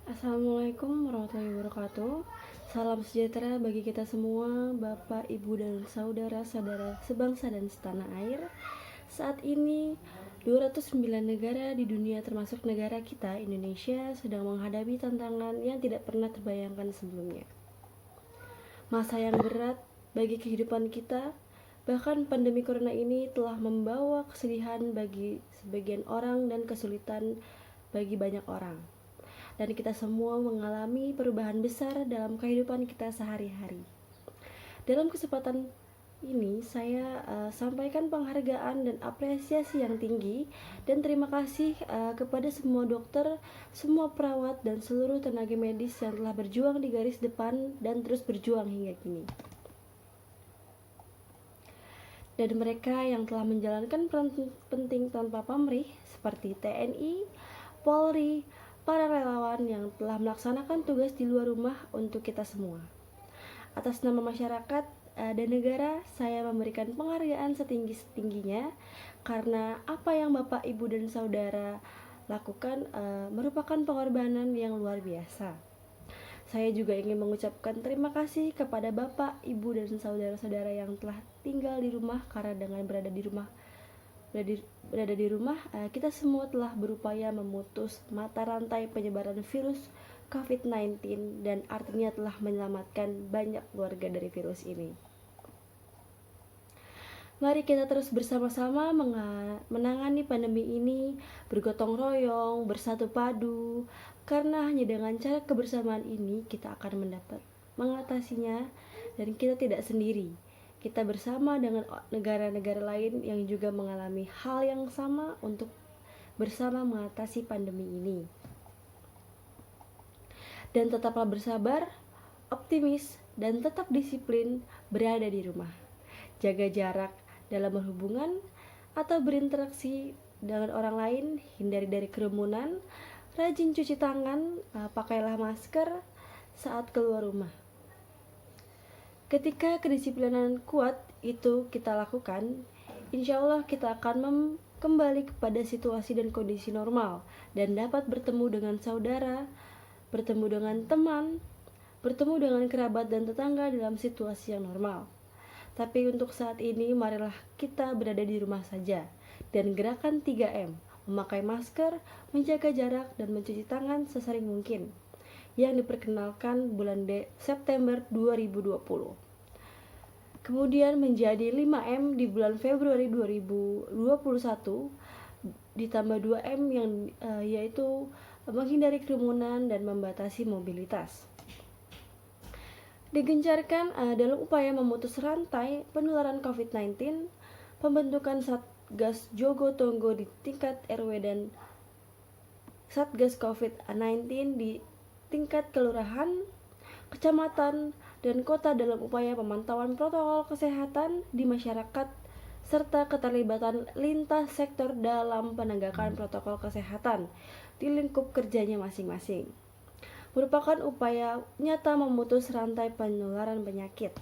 Assalamualaikum warahmatullahi wabarakatuh. Salam sejahtera bagi kita semua, Bapak, Ibu, dan saudara-saudara sebangsa dan setanah air. Saat ini 209 negara di dunia termasuk negara kita, Indonesia, sedang menghadapi tantangan yang tidak pernah terbayangkan sebelumnya. Masa yang berat bagi kehidupan kita, bahkan pandemi corona ini telah membawa kesedihan bagi sebagian orang dan kesulitan bagi banyak orang. Dan kita semua mengalami perubahan besar dalam kehidupan kita sehari-hari. Dalam kesempatan ini saya sampaikan penghargaan dan apresiasi yang tinggi dan terima kasih kepada semua dokter, semua perawat dan seluruh tenaga medis yang telah berjuang di garis depan dan terus berjuang hingga kini. Dan mereka yang telah menjalankan peran penting tanpa pamrih seperti TNI, Polri, para relawan yang telah melaksanakan tugas di luar rumah untuk kita semua. Atas nama masyarakat dan negara, saya memberikan penghargaan setinggi-tingginya karena apa yang Bapak, Ibu, dan Saudara lakukan merupakan pengorbanan yang luar biasa. Saya juga ingin mengucapkan terima kasih kepada Bapak, Ibu, dan saudara-saudara yang telah tinggal di rumah karena dengan berada di rumah, kita semua telah berupaya memutus mata rantai penyebaran virus COVID-19 dan artinya telah menyelamatkan banyak keluarga dari virus ini. Mari kita terus bersama-sama menangani pandemi ini, bergotong royong, bersatu padu, karena hanya dengan cara kebersamaan ini kita akan mengatasinya dan kita tidak sendiri. Kita bersama dengan negara-negara lain yang juga mengalami hal yang sama untuk bersama mengatasi pandemi ini. Dan tetaplah bersabar, optimis, dan tetap disiplin berada di rumah. Jaga jarak dalam berhubungan atau berinteraksi dengan orang lain, hindari dari kerumunan, rajin cuci tangan, pakailah masker saat keluar rumah. Ketika kedisiplinan kuat itu kita lakukan, insya Allah kita akan kembali kepada situasi dan kondisi normal dan dapat bertemu dengan saudara, bertemu dengan teman, bertemu dengan kerabat dan tetangga dalam situasi yang normal. Tapi untuk saat ini marilah kita berada di rumah saja dan gerakan 3M, memakai masker, menjaga jarak, dan mencuci tangan sesering mungkin yang diperkenalkan bulan September 2020. Kemudian menjadi 5M di bulan Februari 2021 ditambah 2M yang yaitu menghindari kerumunan dan membatasi mobilitas. Digencarkan dalam upaya memutus rantai penularan COVID-19, pembentukan Satgas Jogo Tonggo di tingkat RW dan Satgas COVID-19 di tingkat kelurahan, kecamatan, dan kota dalam upaya pemantauan protokol kesehatan di masyarakat serta keterlibatan lintas sektor dalam penegakan protokol kesehatan di lingkup kerjanya masing-masing. Merupakan upaya nyata memutus rantai penularan penyakit.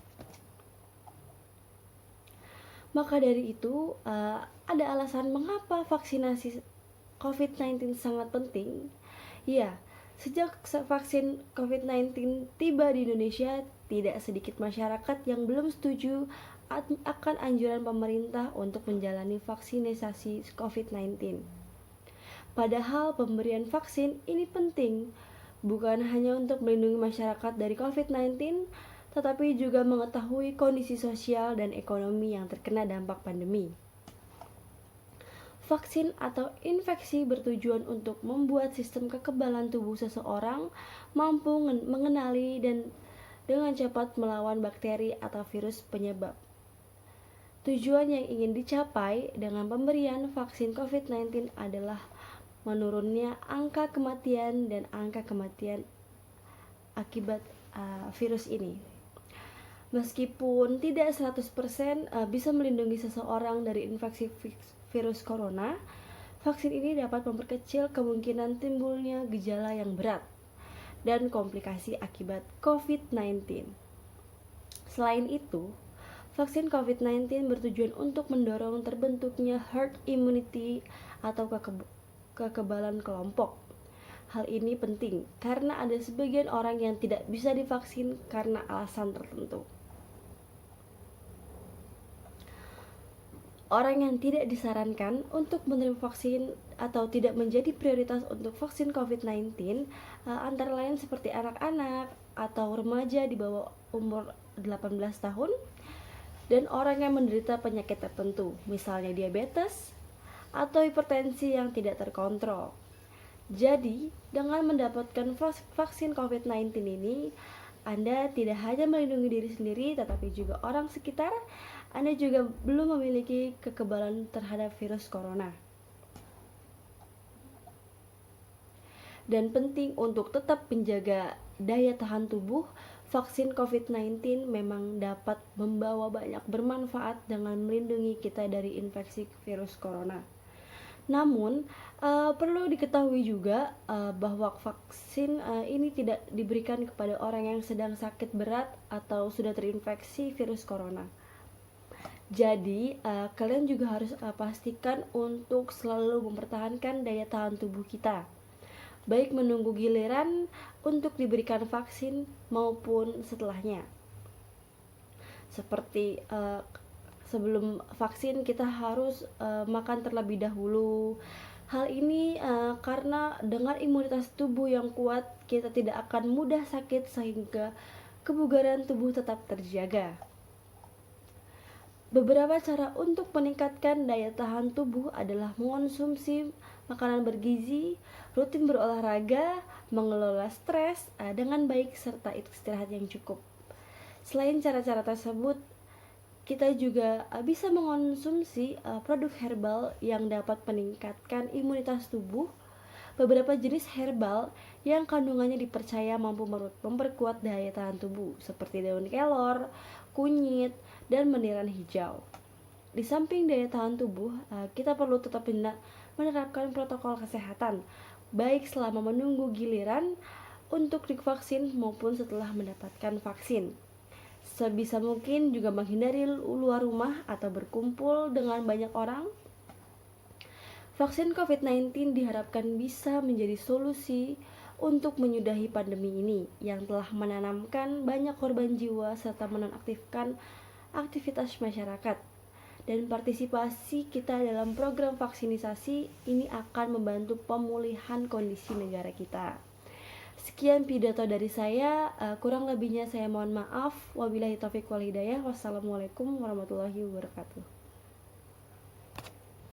Maka dari itu, ada alasan mengapa vaksinasi COVID-19 sangat penting. Ya, sejak vaksin COVID-19 tiba di Indonesia, tidak sedikit masyarakat yang belum setuju akan anjuran pemerintah untuk menjalani vaksinasi COVID-19. Padahal pemberian vaksin ini penting, bukan hanya untuk melindungi masyarakat dari COVID-19, tetapi juga mengetahui kondisi sosial dan ekonomi yang terkena dampak pandemi. Vaksin atau infeksi bertujuan untuk membuat sistem kekebalan tubuh seseorang mampu mengenali dan dengan cepat melawan bakteri atau virus penyebab. Tujuan yang ingin dicapai dengan pemberian vaksin COVID-19 adalah menurunnya angka kematian dan angka kematian akibat virus ini. Meskipun tidak 100% bisa melindungi seseorang dari infeksi virus corona, vaksin ini dapat memperkecil kemungkinan timbulnya gejala yang berat dan komplikasi akibat COVID-19. Selain itu, vaksin COVID-19 bertujuan untuk mendorong terbentuknya herd immunity atau kekebalan kelompok. Hal ini penting karena ada sebagian orang yang tidak bisa divaksin karena alasan tertentu. Orang yang tidak disarankan untuk menerima vaksin atau tidak menjadi prioritas untuk vaksin COVID-19 antara lain seperti anak-anak atau remaja di bawah umur 18 tahun dan orang yang menderita penyakit tertentu, misalnya diabetes atau hipertensi yang tidak terkontrol. Jadi, dengan mendapatkan vaksin COVID-19 ini, Anda tidak hanya melindungi diri sendiri, tetapi juga orang sekitar. Anda juga belum memiliki kekebalan terhadap virus corona. Dan penting untuk tetap menjaga daya tahan tubuh, vaksin COVID-19 memang dapat membawa banyak bermanfaat dengan melindungi kita dari infeksi virus corona. Namun, perlu diketahui juga bahwa vaksin ini tidak diberikan kepada orang yang sedang sakit berat atau sudah terinfeksi virus corona. Jadi, kalian juga harus pastikan untuk selalu mempertahankan daya tahan tubuh kita, baik menunggu giliran untuk diberikan vaksin maupun setelahnya. Seperti sebelum vaksin kita harus makan terlebih dahulu. Hal ini karena dengan imunitas tubuh yang kuat, kita tidak akan mudah sakit sehingga kebugaran tubuh tetap terjaga. Beberapa cara untuk meningkatkan daya tahan tubuh adalah mengonsumsi makanan bergizi, rutin berolahraga, mengelola stres dengan baik, serta istirahat yang cukup. Selain cara-cara tersebut, kita juga bisa mengonsumsi produk herbal yang dapat meningkatkan imunitas tubuh. Beberapa jenis herbal yang kandungannya dipercaya mampu memperkuat daya tahan tubuh, seperti daun kelor, kunyit, dan meniran hijau. Di samping daya tahan tubuh, kita perlu tetap menerapkan protokol kesehatan, baik selama menunggu giliran untuk divaksin maupun setelah mendapatkan vaksin. Sebisa mungkin juga menghindari luar rumah atau berkumpul dengan banyak orang. Vaksin COVID-19 diharapkan bisa menjadi solusi untuk menyudahi pandemi ini yang telah menanamkan banyak korban jiwa serta menonaktifkan aktivitas masyarakat. Dan partisipasi kita dalam program vaksinisasi ini akan membantu pemulihan kondisi negara kita. Sekian pidato dari saya, kurang lebihnya saya mohon maaf. Wabillahi taufiq wal hidayah. Wassalamualaikum warahmatullahi wabarakatuh.